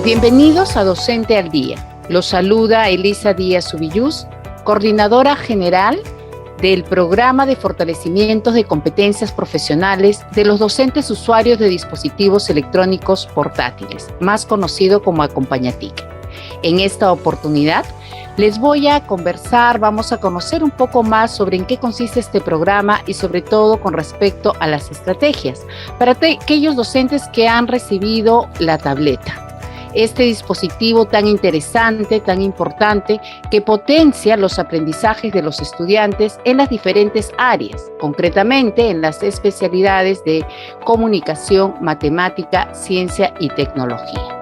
Bienvenidos a Docente al Día. Los saluda Elisa Díaz Ubillús, coordinadora general del Programa de Fortalecimiento de Competencias Profesionales de los docentes usuarios de dispositivos electrónicos portátiles, más conocido como Acompañatic. En esta oportunidad les voy a vamos a conocer un poco más sobre en qué consiste este programa y sobre todo con respecto a las estrategias para aquellos docentes que han recibido la tableta. Este dispositivo tan interesante, tan importante, que potencia los aprendizajes de los estudiantes en las diferentes áreas, concretamente en las especialidades de comunicación, matemática, ciencia y tecnología.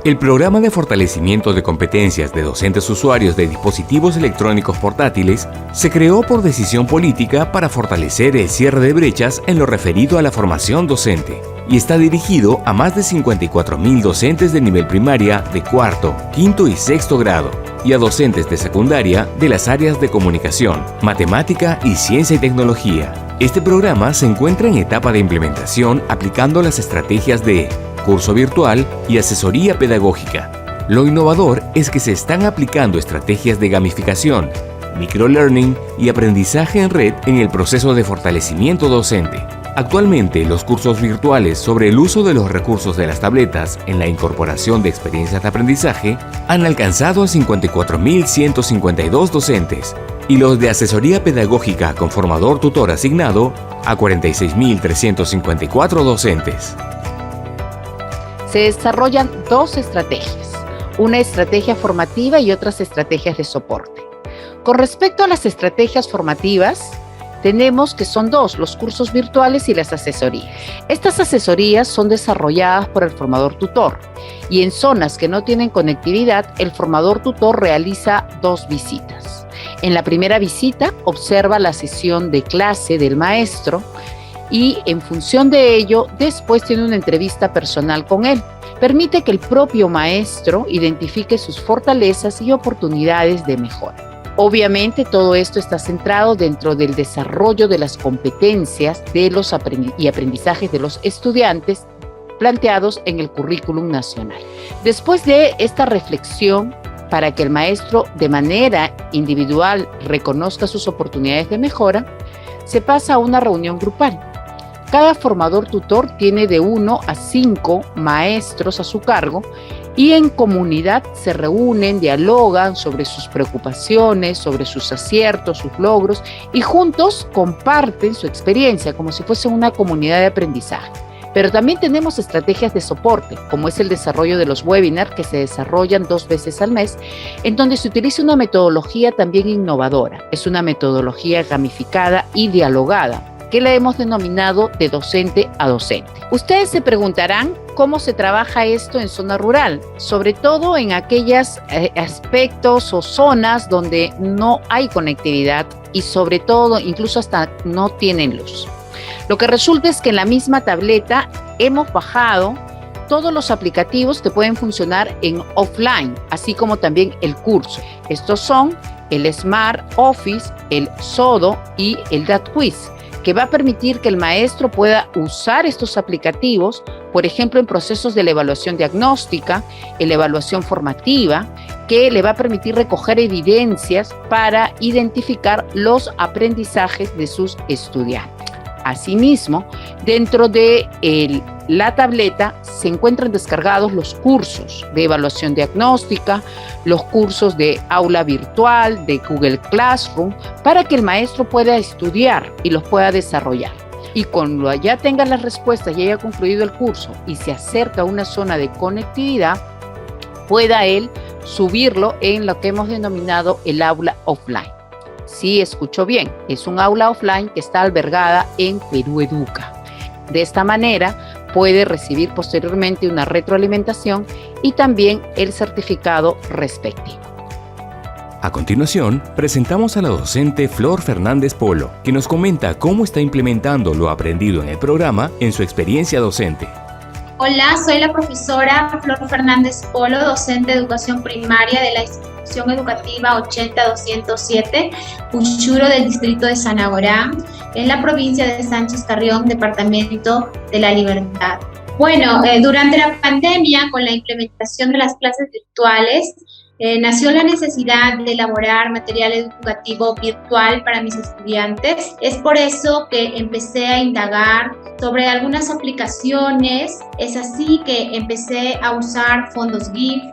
El Programa de Fortalecimiento de Competencias de Docentes Usuarios de Dispositivos Electrónicos Portátiles se creó por decisión política para fortalecer el cierre de brechas en lo referido a la formación docente y está dirigido a más de 54.000 docentes de nivel primaria de cuarto, quinto y sexto grado y a docentes de secundaria de las áreas de comunicación, matemática y ciencia y tecnología. Este programa se encuentra en etapa de implementación aplicando las estrategias de curso virtual y asesoría pedagógica. Lo innovador es que se están aplicando estrategias de gamificación, microlearning y aprendizaje en red en el proceso de fortalecimiento docente. Actualmente, los cursos virtuales sobre el uso de los recursos de las tabletas en la incorporación de experiencias de aprendizaje han alcanzado a 54.152 docentes y los de asesoría pedagógica con formador tutor asignado a 46.354 docentes. Se desarrollan dos estrategias, una estrategia formativa y otras estrategias de soporte. Con respecto a las estrategias formativas, tenemos que son dos, los cursos virtuales y las asesorías. Estas asesorías son desarrolladas por el formador tutor y en zonas que no tienen conectividad, el formador tutor realiza dos visitas. En la primera visita observa la sesión de clase del maestro y en función de ello, después tiene una entrevista personal con él. Permite que el propio maestro identifique sus fortalezas y oportunidades de mejora. Obviamente, todo esto está centrado dentro del desarrollo de las competencias de los aprendizajes de los estudiantes planteados en el currículum nacional. Después de esta reflexión, para que el maestro de manera individual reconozca sus oportunidades de mejora, se pasa a una reunión grupal. Cada formador tutor tiene de 1 a 5 maestros a su cargo y en comunidad se reúnen, dialogan sobre sus preocupaciones, sobre sus aciertos, sus logros y juntos comparten su experiencia como si fuese una comunidad de aprendizaje. Pero también tenemos estrategias de soporte, como es el desarrollo de los webinars que se desarrollan 2 veces al mes, en donde se utiliza una metodología también innovadora. Es una metodología gamificada y dialogada, que la hemos denominado de docente a docente. Ustedes se preguntarán cómo se trabaja esto en zona rural, sobre todo en aquellos aspectos o zonas donde no hay conectividad y sobre todo incluso hasta no tienen luz. Lo que resulta es que en la misma tableta hemos bajado todos los aplicativos que pueden funcionar en offline, así como también el curso. Estos son el Smart Office, el Sodo y el DatQuiz, que va a permitir que el maestro pueda usar estos aplicativos, por ejemplo, en procesos de la evaluación diagnóstica, en la evaluación formativa, que le va a permitir recoger evidencias para identificar los aprendizajes de sus estudiantes. Asimismo, dentro de la tableta se encuentran descargados los cursos de evaluación diagnóstica, los cursos de aula virtual, de Google Classroom, para que el maestro pueda estudiar y los pueda desarrollar. Y cuando ya tenga las respuestas y haya concluido el curso y se acerca a una zona de conectividad, pueda él subirlo en lo que hemos denominado el aula offline. Sí, escuchó bien, es un aula offline que está albergada en Perú Educa. De esta manera puede recibir posteriormente una retroalimentación y también el certificado respectivo. A continuación, presentamos a la docente Flor Fernández Polo, que nos comenta cómo está implementando lo aprendido en el programa en su experiencia docente. Hola, soy la profesora Flor Fernández Polo, docente de educación primaria de la Institución Educativa 80207, Puchuro del distrito de Sanagorá, en la provincia de Sánchez Carrión, departamento de La Libertad. Bueno, durante la pandemia, con la implementación de las clases virtuales, nació la necesidad de elaborar material educativo virtual para mis estudiantes. Es por eso que empecé a indagar sobre algunas aplicaciones. Es así que empecé a usar fondos GIF,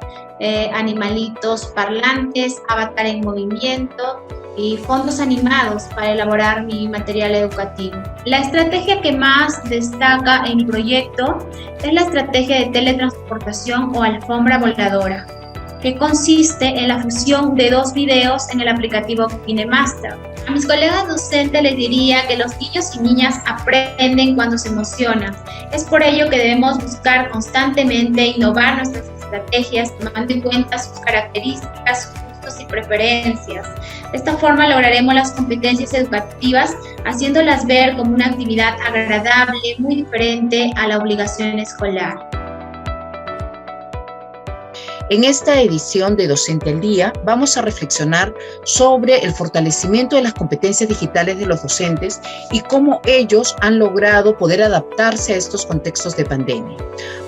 animalitos parlantes, avatar en movimiento y fondos animados para elaborar mi material educativo. La estrategia que más destaca en mi proyecto es la estrategia de teletransportación o alfombra voladora, que consiste en la fusión de 2 videos en el aplicativo KineMaster. A mis colegas docentes les diría que los niños y niñas aprenden cuando se emocionan. Es por ello que debemos buscar constantemente innovar nuestras estrategias tomando en cuenta sus características, sus gustos y preferencias. De esta forma lograremos las competencias educativas haciéndolas ver como una actividad agradable, muy diferente a la obligación escolar. En esta edición de Docente al Día vamos a reflexionar sobre el fortalecimiento de las competencias digitales de los docentes y cómo ellos han logrado poder adaptarse a estos contextos de pandemia.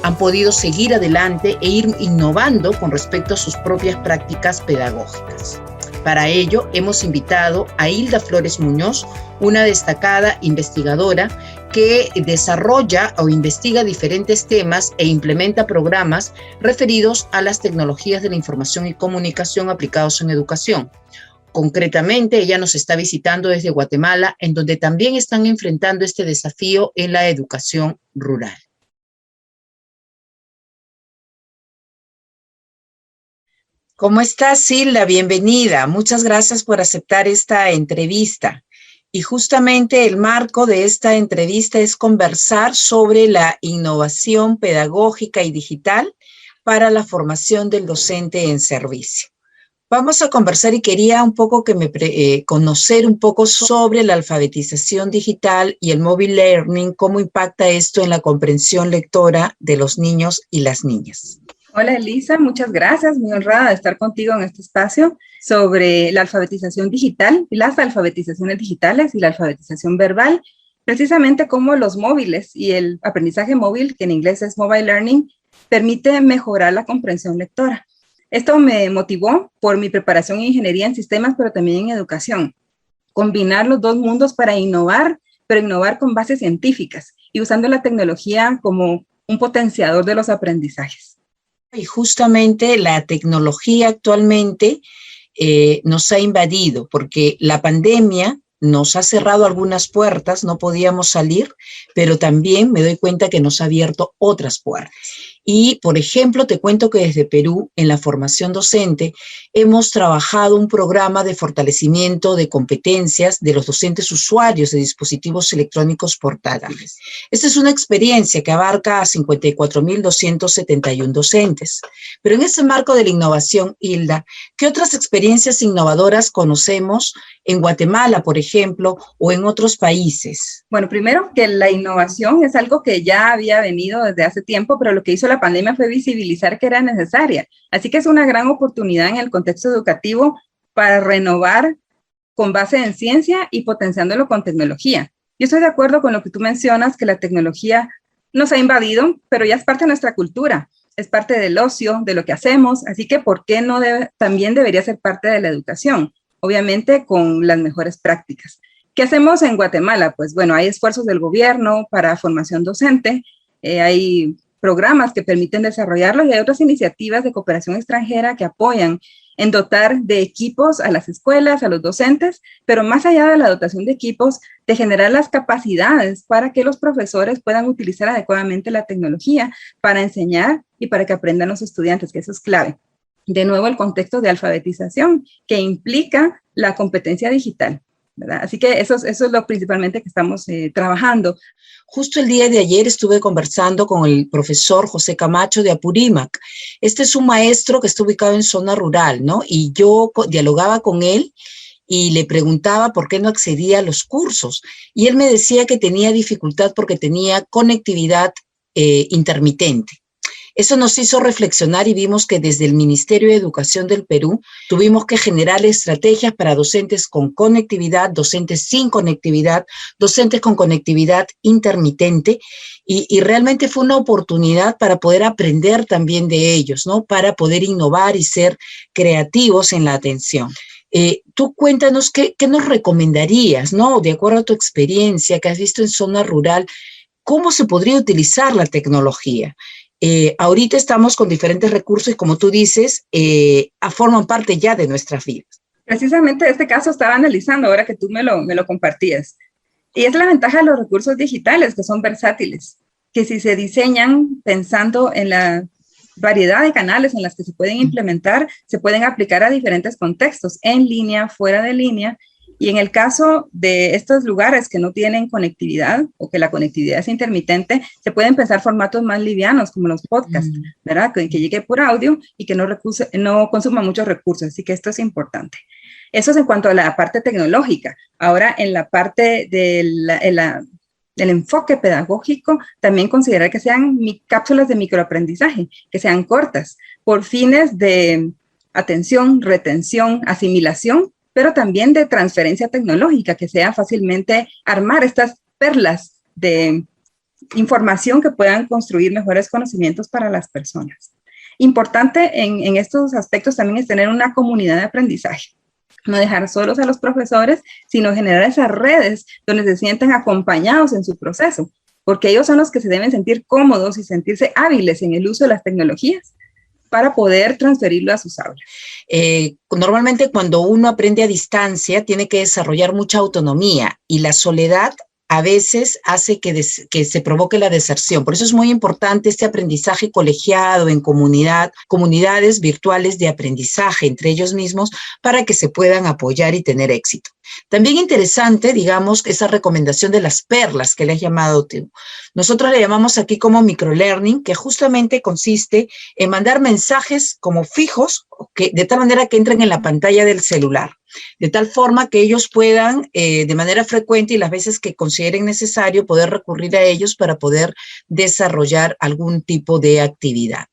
Han podido seguir adelante e ir innovando con respecto a sus propias prácticas pedagógicas. Para ello, hemos invitado a Hilda Flores Muñoz, una destacada investigadora que desarrolla o investiga diferentes temas e implementa programas referidos a las tecnologías de la información y comunicación aplicados en educación. Concretamente, ella nos está visitando desde Guatemala, en donde también están enfrentando este desafío en la educación rural. ¿Cómo estás, Hilda? Bienvenida. Muchas gracias por aceptar esta entrevista. Y justamente el marco de esta entrevista es conversar sobre la innovación pedagógica y digital para la formación del docente en servicio. Vamos a conversar y quería un poco conocer un poco sobre la alfabetización digital y el mobile learning, cómo impacta esto en la comprensión lectora de los niños y las niñas. Hola Elisa, muchas gracias, muy honrada de estar contigo en este espacio sobre la alfabetización digital, las alfabetizaciones digitales y la alfabetización verbal, precisamente cómo los móviles y el aprendizaje móvil, que en inglés es mobile learning, permite mejorar la comprensión lectora. Esto me motivó por mi preparación en ingeniería en sistemas, pero también en educación. Combinar los dos mundos para innovar, pero innovar con bases científicas y usando la tecnología como un potenciador de los aprendizajes. Y justamente la tecnología actualmente nos ha invadido porque la pandemia nos ha cerrado algunas puertas, no podíamos salir, pero también me doy cuenta que nos ha abierto otras puertas. Y, por ejemplo, te cuento que desde Perú, en la formación docente, hemos trabajado un programa de fortalecimiento de competencias de los docentes usuarios de dispositivos electrónicos portátiles. Esta es una experiencia que abarca a 54.271 docentes. Pero en ese marco de la innovación, Hilda, ¿qué otras experiencias innovadoras conocemos en Guatemala, por ejemplo, o en otros países? Bueno, primero que la innovación es algo que ya había venido desde hace tiempo, pero lo que hizo la pandemia fue visibilizar que era necesaria. Así que es una gran oportunidad en el contexto educativo para renovar con base en ciencia y potenciándolo con tecnología. Yo estoy de acuerdo con lo que tú mencionas, que la tecnología nos ha invadido, pero ya es parte de nuestra cultura, es parte del ocio, de lo que hacemos, así que ¿por qué no también debería ser parte de la educación? Obviamente con las mejores prácticas. ¿Qué hacemos en Guatemala? Pues bueno, hay esfuerzos del gobierno para formación docente, hay programas que permiten desarrollarlo y hay otras iniciativas de cooperación extranjera que apoyan en dotar de equipos a las escuelas, a los docentes, pero más allá de la dotación de equipos, de generar las capacidades para que los profesores puedan utilizar adecuadamente la tecnología para enseñar y para que aprendan los estudiantes, que eso es clave. De nuevo, el contexto de alfabetización que implica la competencia digital, ¿verdad? Así que eso es lo principalmente que estamos trabajando. Justo el día de ayer estuve conversando con el profesor José Camacho de Apurímac. Este es un maestro que está ubicado en zona rural, ¿no? Y yo dialogaba con él y le preguntaba por qué no accedía a los cursos. Y él me decía que tenía dificultad porque tenía conectividad intermitente. Eso nos hizo reflexionar y vimos que desde el Ministerio de Educación del Perú tuvimos que generar estrategias para docentes con conectividad, docentes sin conectividad, docentes con conectividad intermitente, y realmente fue una oportunidad para poder aprender también de ellos, ¿no? Para poder innovar y ser creativos en la atención. Tú cuéntanos qué nos recomendarías, ¿no? De acuerdo a tu experiencia que has visto en zona rural, ¿cómo se podría utilizar la tecnología? Ahorita estamos con diferentes recursos y, como tú dices, forman parte ya de nuestras vidas. Precisamente este caso estaba analizando ahora que tú me lo compartías. Y es la ventaja de los recursos digitales, que son versátiles, que si se diseñan pensando en la variedad de canales en las que se pueden implementar, se pueden aplicar a diferentes contextos, en línea, fuera de línea. Y en el caso de estos lugares que no tienen conectividad o que la conectividad es intermitente, se pueden pensar formatos más livianos como los podcasts, ¿verdad? Que llegue por audio y que no consuma muchos recursos. Así que esto es importante. Eso es en cuanto a la parte tecnológica. Ahora, en la parte del enfoque pedagógico, también considerar que sean cápsulas de microaprendizaje, que sean cortas, por fines de atención, retención, asimilación, pero también de transferencia tecnológica, que sea fácilmente armar estas perlas de información que puedan construir mejores conocimientos para las personas. Importante en estos aspectos también es tener una comunidad de aprendizaje. No dejar solos a los profesores, sino generar esas redes donde se sientan acompañados en su proceso, porque ellos son los que se deben sentir cómodos y sentirse hábiles en el uso de las tecnologías para poder transferirlo a sus aulas. Normalmente cuando uno aprende a distancia tiene que desarrollar mucha autonomía, y la soledad a veces hace que se provoque la deserción. Por eso es muy importante este aprendizaje colegiado en comunidades virtuales de aprendizaje entre ellos mismos, para que se puedan apoyar y tener éxito. También interesante, digamos, esa recomendación de las perlas que le has llamado tú. Nosotros le llamamos aquí como microlearning, que justamente consiste en mandar mensajes como fijos, de tal manera que entren en la pantalla del celular, de tal forma que ellos puedan, de manera frecuente y las veces que consideren necesario, poder recurrir a ellos para poder desarrollar algún tipo de actividad.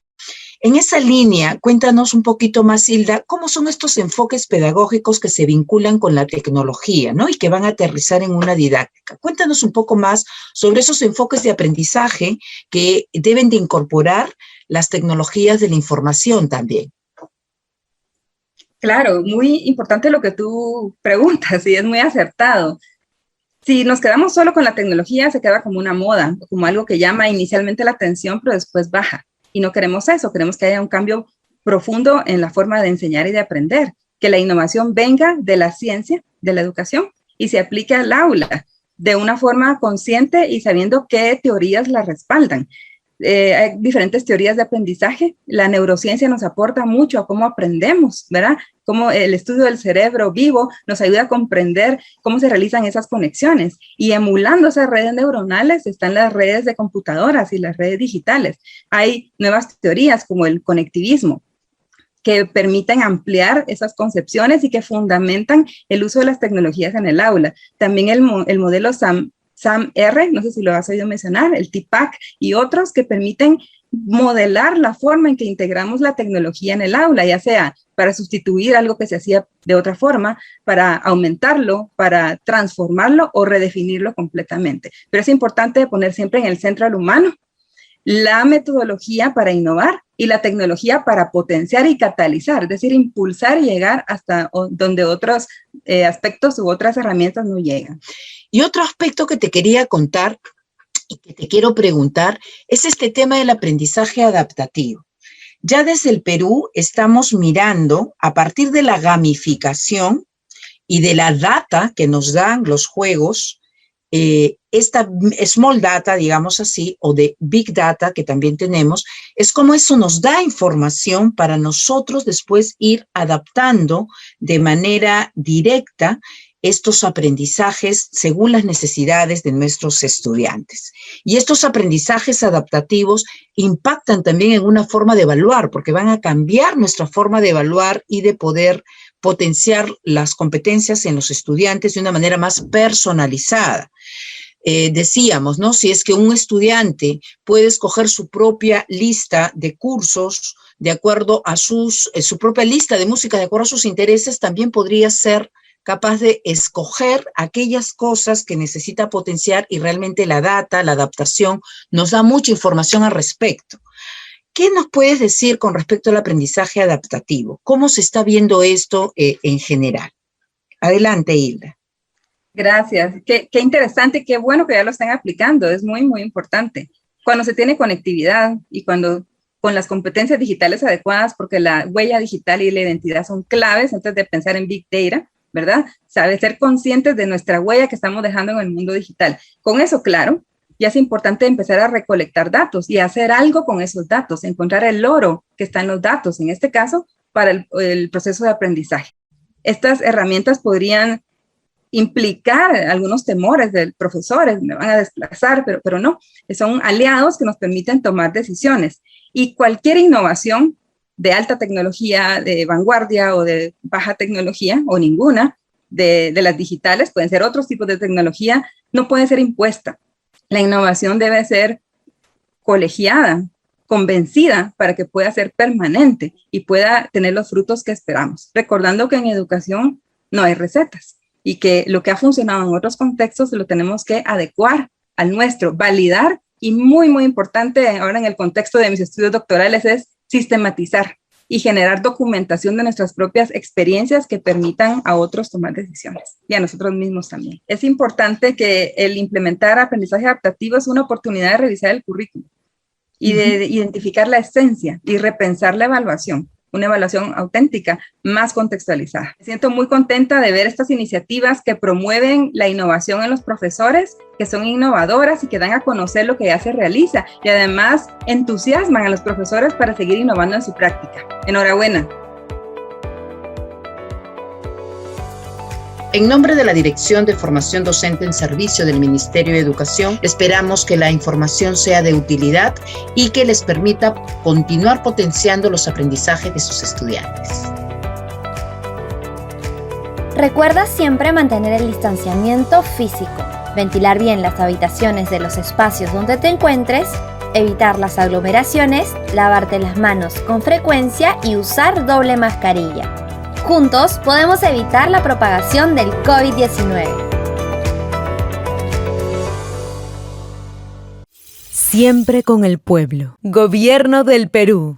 En esa línea, cuéntanos un poquito más, Hilda, ¿cómo son estos enfoques pedagógicos que se vinculan con la tecnología, ¿no? Y que van a aterrizar en una didáctica? Cuéntanos un poco más sobre esos enfoques de aprendizaje que deben de incorporar las tecnologías de la información también. Claro, muy importante lo que tú preguntas y es muy acertado. Si nos quedamos solo con la tecnología, se queda como una moda, como algo que llama inicialmente la atención, pero después baja. Y no queremos eso, queremos que haya un cambio profundo en la forma de enseñar y de aprender, que la innovación venga de la ciencia, de la educación, y se aplique al aula de una forma consciente y sabiendo qué teorías la respaldan. Hay diferentes teorías de aprendizaje. La neurociencia nos aporta mucho a cómo aprendemos, ¿verdad? Cómo el estudio del cerebro vivo nos ayuda a comprender cómo se realizan esas conexiones. Y emulando esas redes neuronales están las redes de computadoras y las redes digitales. Hay nuevas teorías como el conectivismo, que permiten ampliar esas concepciones y que fundamentan el uso de las tecnologías en el aula. También el modelo SAM-R, no sé si lo has oído mencionar, el TPACK y otros que permiten modelar la forma en que integramos la tecnología en el aula, ya sea para sustituir algo que se hacía de otra forma, para aumentarlo, para transformarlo o redefinirlo completamente. Pero es importante poner siempre en el centro al humano, la metodología para innovar y la tecnología para potenciar y catalizar, es decir, impulsar y llegar hasta donde otros aspectos u otras herramientas no llegan. Y otro aspecto que te quería contar y que te quiero preguntar es este tema del aprendizaje adaptativo. Ya desde el Perú estamos mirando, a partir de la gamificación y de la data que nos dan los juegos, esta small data, digamos así, o de big data que también tenemos, es como eso nos da información para nosotros después ir adaptando de manera directa estos aprendizajes según las necesidades de nuestros estudiantes. Y estos aprendizajes adaptativos impactan también en una forma de evaluar, porque van a cambiar nuestra forma de evaluar y de poder potenciar las competencias en los estudiantes de una manera más personalizada. decíamos, ¿no? Si es que un estudiante puede escoger su propia lista de cursos de acuerdo a su propia lista de música, de acuerdo a sus intereses, también podría ser capaz de escoger aquellas cosas que necesita potenciar, y realmente la data, la adaptación, nos da mucha información al respecto. ¿Qué nos puedes decir con respecto al aprendizaje adaptativo? ¿Cómo se está viendo esto en general? Adelante, Hilda. Gracias. Qué interesante, qué bueno que ya lo están aplicando. Es muy, muy importante. Cuando se tiene conectividad y cuando con las competencias digitales adecuadas, porque la huella digital y la identidad son claves antes de pensar en Big Data, ¿verdad? Saber ser conscientes de nuestra huella que estamos dejando en el mundo digital. Con eso, claro, ya es importante empezar a recolectar datos y hacer algo con esos datos, encontrar el oro que está en los datos, en este caso, para el proceso de aprendizaje. Estas herramientas podrían implicar algunos temores de profesores, me van a desplazar, pero no, son aliados que nos permiten tomar decisiones. Y cualquier innovación de alta tecnología, de vanguardia o de baja tecnología, o ninguna de las digitales, pueden ser otros tipos de tecnología, no puede ser impuesta. La innovación debe ser colegiada, convencida, para que pueda ser permanente y pueda tener los frutos que esperamos. Recordando que en educación no hay recetas y que lo que ha funcionado en otros contextos lo tenemos que adecuar al nuestro, validar, y muy, muy importante ahora en el contexto de mis estudios doctorales es sistematizar y generar documentación de nuestras propias experiencias que permitan a otros tomar decisiones y a nosotros mismos también. Es importante que el implementar aprendizaje adaptativo es una oportunidad de revisar el currículum y de identificar la esencia y repensar la evaluación, una evaluación auténtica, más contextualizada. Me siento muy contenta de ver estas iniciativas que promueven la innovación en los profesores, que son innovadoras y que dan a conocer lo que ya se realiza y además entusiasman a los profesores para seguir innovando en su práctica. Enhorabuena. En nombre de la Dirección de Formación Docente en Servicio del Ministerio de Educación, esperamos que la información sea de utilidad y que les permita continuar potenciando los aprendizajes de sus estudiantes. Recuerda siempre mantener el distanciamiento físico, ventilar bien las habitaciones de los espacios donde te encuentres, evitar las aglomeraciones, lavarte las manos con frecuencia y usar doble mascarilla. Juntos podemos evitar la propagación del COVID-19. Siempre con el pueblo. Gobierno del Perú.